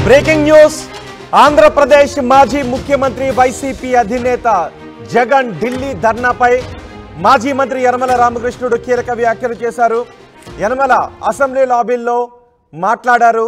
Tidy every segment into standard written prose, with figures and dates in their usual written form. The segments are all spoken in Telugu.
బ్రేకింగ్ న్యూస్ ఆంధ్రప్రదేశ్ మాజీ ముఖ్యమంత్రి వైసీపీ అధినేత జగన్ ఢిల్లీ ధర్నాపై మాజీ మంత్రి యనమల రామకృష్ణుడు కీలక వ్యాఖ్యలు చేశారు. యనమల అసెంబ్లీ లాబీల్లో మాట్లాడారు.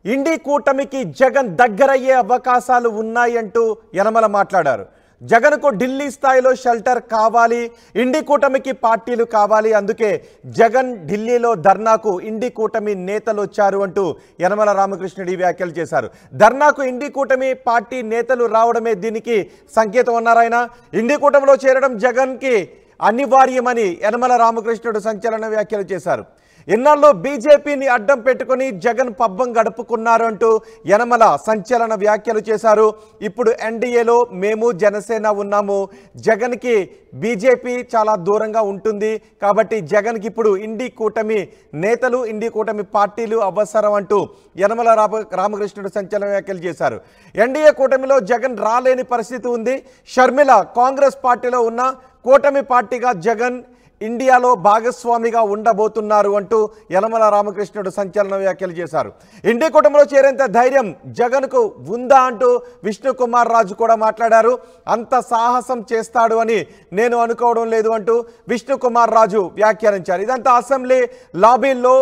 ఇండి కూటమికి జగన్ దగ్గరయ్యే అవకాశాలు ఉన్నాయంటూ యనమల మాట్లాడారు. జగన్కు ఢిల్లీ స్థాయిలో షెల్టర్ కావాలి, ఇండి కూటమికి పార్టీలు కావాలి, అందుకే జగన్ ఢిల్లీలో ధర్నాకు ఇండి కూటమి నేతలు వచ్చారు అంటూ యనమల రామకృష్ణుడు వ్యాఖ్యలు చేశారు. ధర్నాకు ఇండి కూటమి పార్టీ నేతలు రావడమే దీనికి సంకేతం అన్నారాయన. ఇండి కూటమిలో చేరడం జగన్కి అనివార్యమని యనమల రామకృష్ణుడు సంచలన వ్యాఖ్యలు చేశారు. ఇన్నాళ్ళు బీజేపీని అడ్డం పెట్టుకుని జగన్ పబ్బం గడుపుకున్నారు అంటూ యనమల సంచలన వ్యాఖ్యలు చేశారు. ఇప్పుడు ఎన్డీఏలో మేము జనసేన ఉన్నాము, జగన్కి బీజేపీ చాలా దూరంగా ఉంటుంది, కాబట్టి జగన్కి ఇప్పుడు ఇండి కూటమి నేతలు, ఇండి కూటమి పార్టీలు అవసరం అంటూ యనమల రామకృష్ణుడు సంచలన వ్యాఖ్యలు చేశారు. ఎన్డీఏ కూటమిలో జగన్ రాలేని పరిస్థితి ఉంది. షర్మిల కాంగ్రెస్ పార్టీలో ఉన్న కూటమి పార్టీగా జగన్ ఇండియాలో భాగస్వామిగా ఉండబోతున్నారు అంటూ యనమల రామకృష్ణుడు సంచలన వ్యాఖ్యలు చేశారు. ఇండి కూటమిలో చేరేంత ధైర్యం జగన్కు ఉందా అంటూ విష్ణుకుమార్ రాజు కూడా మాట్లాడారు. అంత సాహసం చేస్తాడు అని నేను అనుకోవడం లేదు అంటూ విష్ణుకుమార్ రాజు వ్యాఖ్యానించారు. ఇదంతా అసెంబ్లీ లాబీల్లో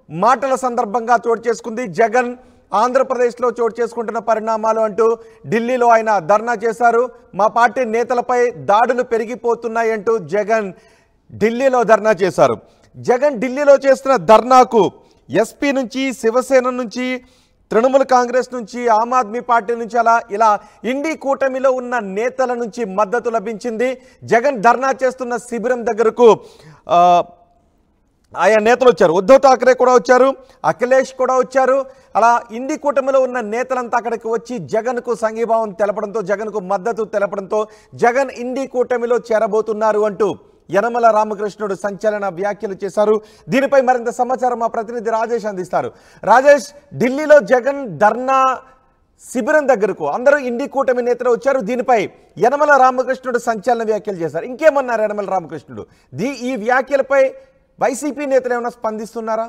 మాటల సందర్భంగా చోటు చేసుకుంది. జగన్ ఆంధ్రప్రదేశ్లో చోటు చేసుకుంటున్న పరిణామాలు అంటూ ఢిల్లీలో ఆయన ధర్నా చేశారు. మా పార్టీ నేతలపై దాడులు పెరిగిపోతున్నాయి అంటూ జగన్ ఢిల్లీలో ధర్నా చేశారు. జగన్ ఢిల్లీలో చేస్తున్న ధర్నాకు ఎస్పీ నుంచి, శివసేన నుంచి, తృణమూల్ కాంగ్రెస్ నుంచి, ఆమ్ ఆద్మీ పార్టీ నుంచి ఇలా ఇండి కూటమిలో ఉన్న నేతల నుంచి మద్దతు లభించింది. జగన్ ధర్నా చేస్తున్న శిబిరం దగ్గరకు ఆయా నేతలు వచ్చారు. ఉద్ధవ్ ఠాక్రే కూడా వచ్చారు, అఖిలేష్ కూడా వచ్చారు. అలా ఇండి కూటమిలో ఉన్న నేతలంతా అక్కడికి వచ్చి జగన్కు సంఘీభావం తెలపడంతో, జగన్కు మద్దతు తెలపడంతో జగన్ ఇండి కూటమిలో చేరబోతున్నారు అంటూ యనమల రామకృష్ణుడు సంచలన వ్యాఖ్యలు చేశారు. దీనిపై మరింత సమాచారం మా ప్రతినిధి రాజేష్ అందిస్తారు. రాజేష్, ఢిల్లీలో జగన్ ధర్నా శిబిరం దగ్గరకు అందరూ ఇండి కూటమి నేతలు వచ్చారు. దీనిపై యనమల రామకృష్ణుడు సంచలన వ్యాఖ్యలు చేశారు. ఇంకేమన్నారు యనమల రామకృష్ణుడు? ఈ వ్యాఖ్యలపై వైసీపీ నేతలు ఏమైనా స్పందిస్తున్నారా?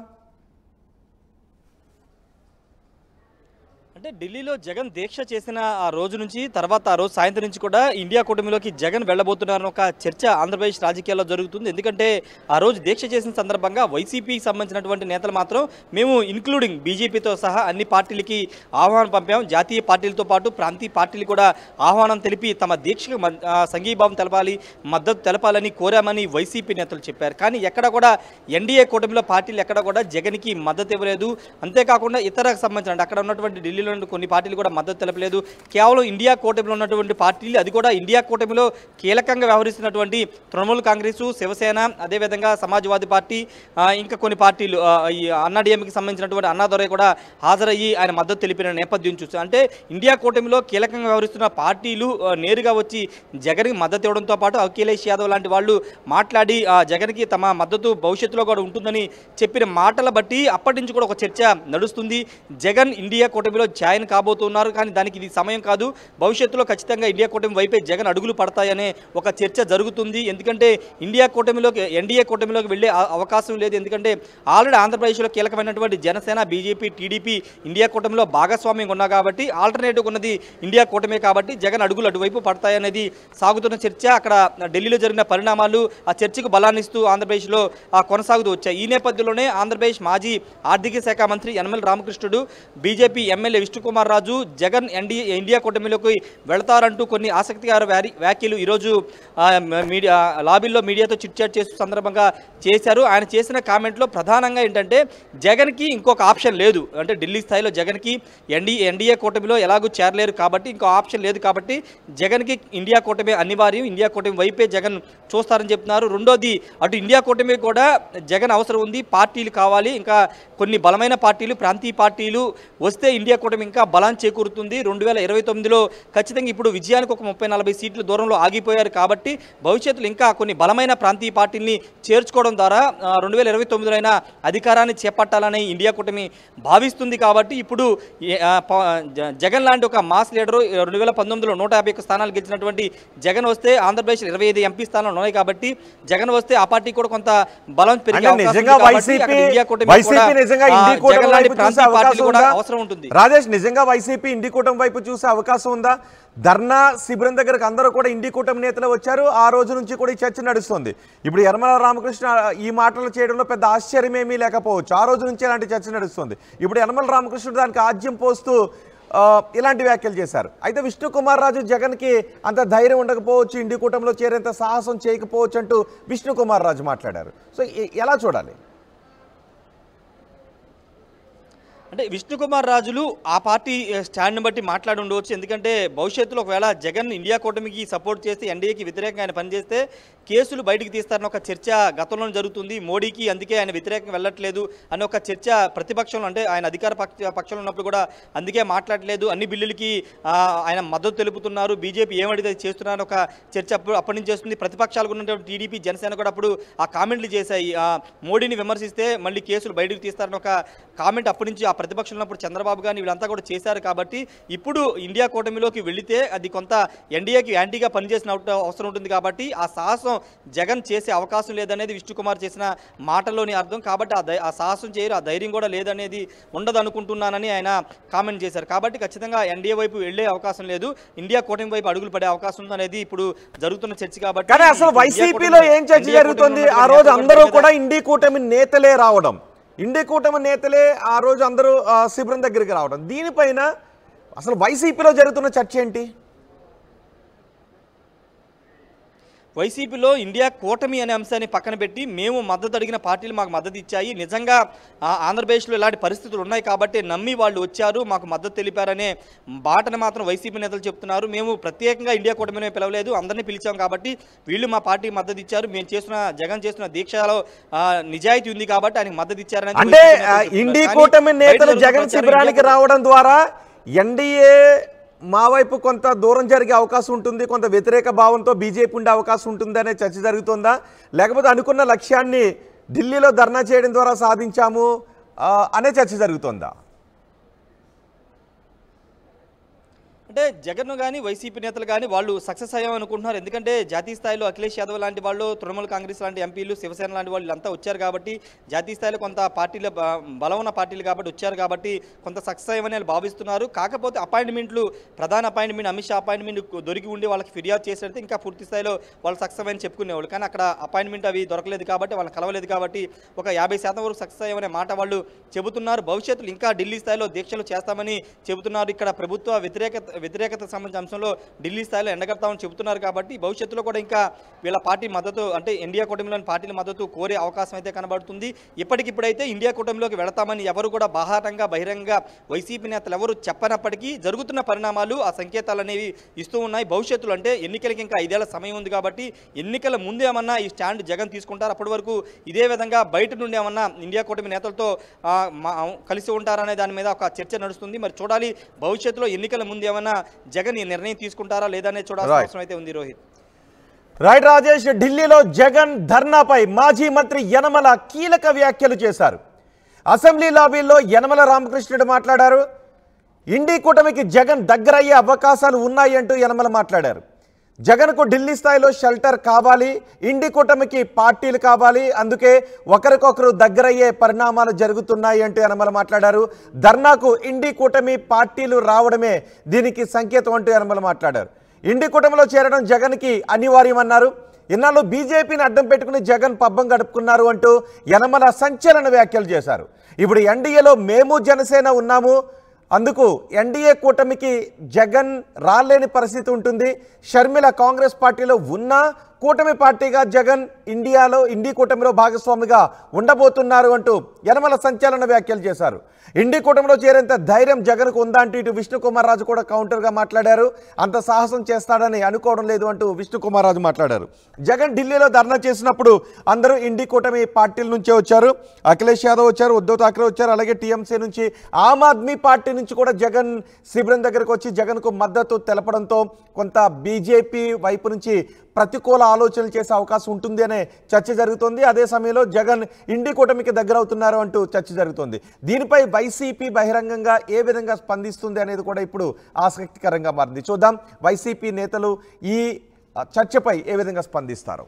అంటే ఢిల్లీలో జగన్ దీక్ష చేసిన ఆ రోజు నుంచి తర్వాత ఆ రోజు సాయంత్రం నుంచి కూడా ఇండియా కూటమిలోకి జగన్ వెళ్ళబోతున్నారని ఒక చర్చ ఆంధ్రప్రదేశ్ రాజకీయాల్లో జరుగుతుంది. ఎందుకంటే ఆ రోజు దీక్ష చేసిన సందర్భంగా వైసీపీకి సంబంధించినటువంటి నేతలు మాత్రం మేము ఇన్క్లూడింగ్ బీజేపీతో సహా అన్ని పార్టీలకి ఆహ్వానం పంపాం, జాతీయ పార్టీలతో పాటు ప్రాంతీయ పార్టీలు కూడా ఆహ్వానం తెలిపి తమ దీక్షకు సంఘీభావం తెలపాలి, మద్దతు తెలపాలని కోరామని వైసీపీ నేతలు చెప్పారు. కానీ ఎక్కడ కూడా ఎన్డీఏ కూటమిలో పార్టీలు ఎక్కడ కూడా జగన్కి మద్దతు ఇవ్వలేదు. అంతేకాకుండా ఇతర సంబంధించిన అక్కడ ఉన్నటువంటి ఢిల్లీలో కొన్ని పార్టీలు కూడా మద్దతు తెలపలేదు. కేవలం ఇండియా కూటమిలో ఉన్నటువంటి పార్టీలు, అది కూడా ఇండియా కూటమిలో కీలకంగా వ్యవహరిస్తున్నటువంటి తృణమూల్ కాంగ్రెస్, శివసేన, అదేవిధంగా సమాజ్వాదీ పార్టీ, ఇంకా కొన్ని పార్టీలు ఈ అన్నాడీఎంకి సంబంధించినటువంటి అన్నాదొరై కూడా హాజరయ్యి ఆయన మద్దతు తెలిపిన నేపథ్యం చూసి అంటే ఇండియా కూటమిలో కీలకంగా వ్యవహరిస్తున్న పార్టీలు నేరుగా వచ్చి జగన్కి మద్దతు ఇవ్వడంతో పాటు అఖిలేష్ యాదవ్ లాంటి వాళ్ళు మాట్లాడి జగన్కి తమ మద్దతు భవిష్యత్తులో కూడా ఉంటుందని చెప్పిన మాటల బట్టి అప్పటి నుంచి కూడా ఒక చర్చ నడుస్తుంది. జగన్ ఇండియా కూటమిలో జాయిన్ కాబోతున్నారు, కానీ దానికి ఇది సమయం కాదు, భవిష్యత్తులో ఖచ్చితంగా ఇండియా కూటమి వైపే జగన్ అడుగులు పడతాయనే ఒక చర్చ జరుగుతుంది. ఎందుకంటే ఎన్డీఏ కూటమిలోకి వెళ్ళే అవకాశం లేదు. ఎందుకంటే ఆల్రెడీ ఆంధ్రప్రదేశ్లో కీలకమైనటువంటి జనసేన, బీజేపీ, టీడీపీ ఇండియా కూటమిలో భాగస్వామ్యం ఉన్నా కాబట్టి ఆల్టర్నేటివ్ ఉన్నది ఇండియా కూటమే కాబట్టి జగన్ అడుగులు అటువైపు పడతాయనేది సాగుతున్న చర్చ. అక్కడ ఢిల్లీలో జరిగిన పరిణామాలు ఆ చర్చకు బలాన్నిస్తూ ఆంధ్రప్రదేశ్లో కొనసాగుతూ వచ్చాయి. ఈ నేపథ్యంలోనే ఆంధ్రప్రదేశ్ మాజీ ఆర్థిక శాఖ మంత్రి Yanamala Ramakrishnudu, BJP MLA Vishnukumar Raju Jagan India కూటమిలోకి వెళతారంటూ కొన్ని ఆసక్తికర వ్యాఖ్యలు ఈరోజు లాబీల్లో మీడియాతో చిట్చాట్ చేస్తూ సందర్భంగా చేశారు. ఆయన చేసిన కామెంట్లో ప్రధానంగా ఏంటంటే జగన్కి ఇంకొక ఆప్షన్ లేదు, అంటే ఢిల్లీ స్థాయిలో జగన్కి ఎన్డీఏ కూటమిలో ఎలాగూ చేరలేరు కాబట్టి ఇంకో ఆప్షన్ లేదు కాబట్టి జగన్కి ఇండియా కూటమి అనివార్యం, ఇండియా కూటమి వైపే జగన్ చూస్తారని చెప్తున్నారు. రెండోది అటు ఇండియా కూటమి కూడా జగన్ అవసరం ఉంది, పార్టీలు కావాలి, ఇంకా కొన్ని బలమైన పార్టీలు, ప్రాంతీయ పార్టీలు వస్తే ఇండియా కూటమి ఇంకా బలం చేకూరుతుంది. 2029లో ఖచ్చితంగా ఇప్పుడు విజయానికి ఒక 30-40 సీట్ల దూరంలో ఆగిపోయారు కాబట్టి భవిష్యత్తులో ఇంకా కొన్ని బలమైన ప్రాంతీయ పార్టీల్ని చేర్చుకోవడం ద్వారా 2029లో అయినా అధికారాన్ని చేపట్టాలని ఇండియా కూటమి భావిస్తుంది. కాబట్టి ఇప్పుడు జగన్ లాంటి ఒక మాస్ లీడరు 2019లో 151 స్థానాలు గెలిచినటువంటి జగన్ వస్తే ఆంధ్రప్రదేశ్ 25 ఎంపీ స్థానాలు ఉన్నాయి కాబట్టి జగన్ వస్తే ఆ పార్టీ కూడా కొంత బలం పెరిగే అవకాశం ఉంది. రాజేష్ నిజంగా వైసీపీ ఇండి కూటమి వైపు చూసే అవకాశం ఉందా? ధర్నా శిబిరం దగ్గరకు అందరూ కూడా ఇండి కూటమి నేతలు వచ్చారు. ఆ రోజు నుంచి కూడా ఈ చర్చ నడుస్తుంది. ఇప్పుడు యనమల రామకృష్ణ ఈ మాటలు చేయడంలో పెద్ద ఆశ్చర్యమేమీ లేకపోవచ్చు. ఆ రోజు నుంచి ఇలాంటి చర్చ నడుస్తుంది. ఇప్పుడు యనమల రామకృష్ణుడు దానికి ఆజ్యం పోస్తూ ఇలాంటి వ్యాఖ్యలు చేశారు. అయితే విష్ణుకుమార్ రాజు జగన్కి అంత ధైర్యం ఉండకపోవచ్చు, ఇండి కూటమిలో చేరేంత సాహసం చేయకపోవచ్చు అంటూ విష్ణుకుమార్ రాజు మాట్లాడారు. సో ఎలా చూడాలి? అంటే విష్ణుకుమార్ రాజులు ఆ పార్టీ స్టాండ్ని బట్టి మాట్లాడి ఉండవచ్చు. ఎందుకంటే భవిష్యత్తులో ఒకవేళ జగన్ ఇండియా కూటమికి సపోర్ట్ చేసి ఎన్డీఏకి వ్యతిరేకంగా ఆయన పనిచేస్తే కేసులు బయటికి తీస్తారని ఒక చర్చ గతంలో జరుగుతుంది. మోడీకి అందుకే ఆయన వ్యతిరేకంగా వెళ్ళట్లేదు అనే ఒక చర్చ ప్రతిపక్షంలో, అంటే ఆయన అధికార పక్షంలో ఉన్నప్పుడు కూడా అందుకే మాట్లాడలేదు, అన్ని బిల్లులకి ఆయన మద్దతు తెలుపుతున్నారు, బీజేపీ ఏమడితే చేస్తున్నారని ఒక చర్చ అప్పటి నుంచి చేస్తుంది. ప్రతిపక్షాలకు ఉన్నటువంటి టీడీపీ జనసేన కూడా అప్పుడు ఆ కామెంట్లు చేశాయి. మోడీని విమర్శిస్తే మళ్ళీ కేసులు బయటకు తీస్తారని ఒక కామెంట్ అప్పటి నుంచి ఆ ప్రతిపక్షంలో ఉన్నప్పుడు చంద్రబాబు గారిని వీళ్ళంతా కూడా చేశారు. కాబట్టి ఇప్పుడు ఇండియా కూటమిలోకి వెళితే అది కొంత ఎన్డీఏకి యాంటీగా పనిచేసిన అవసరం ఉంటుంది. కాబట్టి ఆ సాహసం జగన్ చేసే అవకాశం లేదనేది విష్ణుకుమార్ చేసిన మాటలోని అర్థం. కాబట్టి ఆ సాహసం చేయరు, ఆ ధైర్యం కూడా లేదనేది ఉండదు అనుకుంటున్నానని ఆయన కామెంట్ చేశారు. కాబట్టి ఖచ్చితంగా ఎన్డీఏ వైపు వెళ్లే అవకాశం లేదు, ఇండియా కూటమి వైపు అడుగులు పడే అవకాశం ఉంది అనేది ఇప్పుడు జరుగుతున్న చర్చ. కాబట్టి కానీ అసలు వైసీపీలో ఏం చర్చ జరుగుతుంది? ఆ రోజు అందరూ కూడా ఇండి కూటమి నేతలే రావడం, ఇండి కూటమి నేతలే ఆ రోజు అందరూ శిబిరం దగ్గరికి రావడం, దీనిపైన అసలు వైసీపీలో జరుగుతున్న చర్చ ఏంటి? వైసీపీలో ఇండియా కూటమి అనే అంశాన్ని పక్కన పెట్టి మేము మద్దతు అడిగిన పార్టీలు మాకు మద్దతు ఇచ్చాయి, నిజంగా ఆంధ్రప్రదేశ్లో ఇలాంటి పరిస్థితులు ఉన్నాయి కాబట్టి నమ్మి వాళ్ళు వచ్చారు, మాకు మద్దతు తెలిపారనే బాటను మాత్రం వైసీపీ నేతలు చెప్తున్నారు. మేము ప్రత్యేకంగా ఇండియా కూటమిని పిలవలేదు, అందరినీ పిలిచాం కాబట్టి వీళ్ళు మా పార్టీకి మద్దతు ఇచ్చారు, మేము జగన్ చేస్తున్న దీక్షలో నిజాయితీ ఉంది కాబట్టి ఆయనకు మద్దతు ఇచ్చారని. అంటే ఇండి కూటమి నేతలు జగన్ శిబిరానికి రావడం ద్వారా ఎన్డీఏ మా వైపు కొంత దూరం జరిగే అవకాశం ఉంటుంది, కొంత వ్యతిరేక భావంతో బీజేపీ ఉండే అవకాశం ఉంటుంది అనే చర్చ జరుగుతుందా? లేకపోతే అనుకున్న లక్ష్యాన్ని ఢిల్లీలో ధర్నా చేయడం ద్వారా సాధించాము అనే చర్చ జరుగుతుందా? అంటే జగన్ కానీ వైసీపీ నేతలు కానీ వాళ్ళు సక్సెస్ అయ్యామనుకుంటున్నారు. ఎందుకంటే జాతీయ స్థాయిలో అఖిలేష్ యాదవ్ లాంటి వాళ్ళు, తృణమూల్ కాంగ్రెస్ లాంటి ఎంపీలు, శివసేన లాంటి వాళ్ళు అంతా వచ్చారు కాబట్టి జాతీయ స్థాయిలో కొంత పార్టీల బలం ఉన్న పార్టీలు కాబట్టి వచ్చారు కాబట్టి కొంత సక్సెస్ అయ్యమని వాళ్ళు భావిస్తున్నారు. కాకపోతే అపాయింట్మెంట్లు, ప్రధాన అపాయింట్మెంట్ అమిత్ షా అపాయింట్మెంట్ దొరికి ఉండి వాళ్ళకి ఫిర్యాదు చేసేస్తే ఇంకా పూర్తి స్థాయిలో వాళ్ళు సక్సెస్ అయ్యని చెప్పుకునేవాళ్ళు. కానీ అక్కడ అపాయింట్మెంట్ అవి దొరకలేదు కాబట్టి వాళ్ళని కలవలేదు కాబట్టి ఒక 50% వరకు సక్సెస్ అయ్యమనే మాట వాళ్ళు చెబుతున్నారు. భవిష్యత్తులో ఇంకా ఢిల్లీ స్థాయిలో దీక్షలు చేస్తామని చెబుతున్నారు. ఇక్కడ ప్రభుత్వ వ్యతిరేకత సంబంధించిన అంశంలో ఢిల్లీ స్థాయిలో ఎండగడతామని చెబుతున్నారు. కాబట్టి భవిష్యత్తులో కూడా ఇంకా వీళ్ళ పార్టీ మద్దతు, అంటే ఇండియా కూటమిలోని పార్టీల మద్దతు కోరే అవకాశం అయితే కనబడుతుంది. ఇప్పటికిప్పుడైతే ఇండియా కూటమిలోకి వెళతామని ఎవరు కూడా బాహాటంగా బహిరంగంగా వైసీపీ నేతలు ఎవరు చెప్పనప్పటికీ జరుగుతున్న పరిణామాలు ఆ సంకేతాలు అనేవి ఇస్తూ ఉన్నాయి. భవిష్యత్తులో అంటే ఎన్నికలకి ఇంకా 5 ఏళ్ల సమయం ఉంది కాబట్టి ఎన్నికల ముందు ఏమన్నా ఈ స్టాండ్ జగన్ తీసుకుంటారు, అప్పటి వరకు ఇదే విధంగా బయట నుండి ఏమన్నా ఇండియా కూటమి నేతలతో కలిసి ఉంటారనే దాని మీద ఒక చర్చ నడుస్తుంది. మరి చూడాలి భవిష్యత్తులో ఎన్నికల ముందు ఏమన్నా జగన్ ఈ నిర్ణయం తీసుకుంటారా లేదనే చూడాల్సిన అవసరం అయితే ఉంది. రోహిత్ రైట్ రాజేష్, ఢిల్లీలో జగన్ ధర్నాపై మాజీ మంత్రి యనమల కీలక వ్యాఖ్యలు చేశారు. అసెంబ్లీ లాబీలో యనమల రామకృష్ణుడు మాట్లాడారు. ఇండి కూటమికి జగన్ దగ్గరయ్యే అవకాశాలు ఉన్నాయి అంటూ యనమల మాట్లాడారు. జగన్కు ఢిల్లీ స్థాయిలో షెల్టర్ కావాలి, ఇండి కూటమికి పార్టీలు కావాలి, అందుకే ఒకరికొకరు దగ్గరయ్యే పరిణామాలు జరుగుతున్నాయి అంటూ యనమల మాట్లాడారు. ధర్నాకు ఇండి కూటమి పార్టీలు రావడమే దీనికి సంకేతం అంటూ యనమల మాట్లాడారు. ఇండి కూటమిలో చేరడం జగన్కి అనివార్యమన్నారు. ఇన్నాళ్ళు బీజేపీని అడ్డం పెట్టుకుని జగన్ పబ్బం గడుపుకున్నారు అంటూ యనమల సంచలన వ్యాఖ్యలు చేశారు. ఇప్పుడు ఎన్డీఏలో మేము జనసేన ఉన్నాము, అందుకు ఎన్డీఏ కూటమికి జగన్ రాలేని పరిస్థితి ఉంటుంది. షర్మిల కాంగ్రెస్ పార్టీలో ఉన్నా కూటమి పార్టీగా జగన్ ఇండి కూటమిలో భాగస్వామిగా ఉండబోతున్నారు అంటూ యనమల సంచలన వ్యాఖ్యలు చేశారు. ఇండి కూటమిలో చేరేంత ధైర్యం జగన్కు ఉందా అంటూ ఇటు విష్ణుకుమార్ రాజు కూడా కౌంటర్గా మాట్లాడారు. అంత సాహసం చేస్తాడని అనుకోవడం లేదు అంటూ విష్ణుకుమార్ రాజు మాట్లాడారు. జగన్ ఢిల్లీలో ధర్నా చేసినప్పుడు అందరూ ఇండి కూటమి పార్టీల నుంచే వచ్చారు. అఖిలేష్ యాదవ్ వచ్చారు, ఉద్ధవ్ ఠాక్రే వచ్చారు, అలాగే టీఎంసీ నుంచి, ఆమ్ ఆద్మీ పార్టీ నుంచి కూడా జగన్ శిబిరం దగ్గరకు వచ్చి జగన్కు మద్దతు తెలపడంతో కొంత బీజేపీ వైపు నుంచి ప్రతికూల ఆలోచనలు చేసే అవకాశం ఉంటుంది అనే చర్చ జరుగుతుంది. అదే సమయంలో జగన్ ఇండి కూటమికి దగ్గర అవుతున్నారు అంటూ చర్చ జరుగుతుంది. దీనిపై వైసీపీ బహిరంగంగా ఏ విధంగా స్పందిస్తుంది అనేది కూడా ఇప్పుడు ఆసక్తికరంగా మారింది. చూద్దాం వైసీపీ నేతలు ఈ చర్చపై ఏ విధంగా స్పందిస్తారు.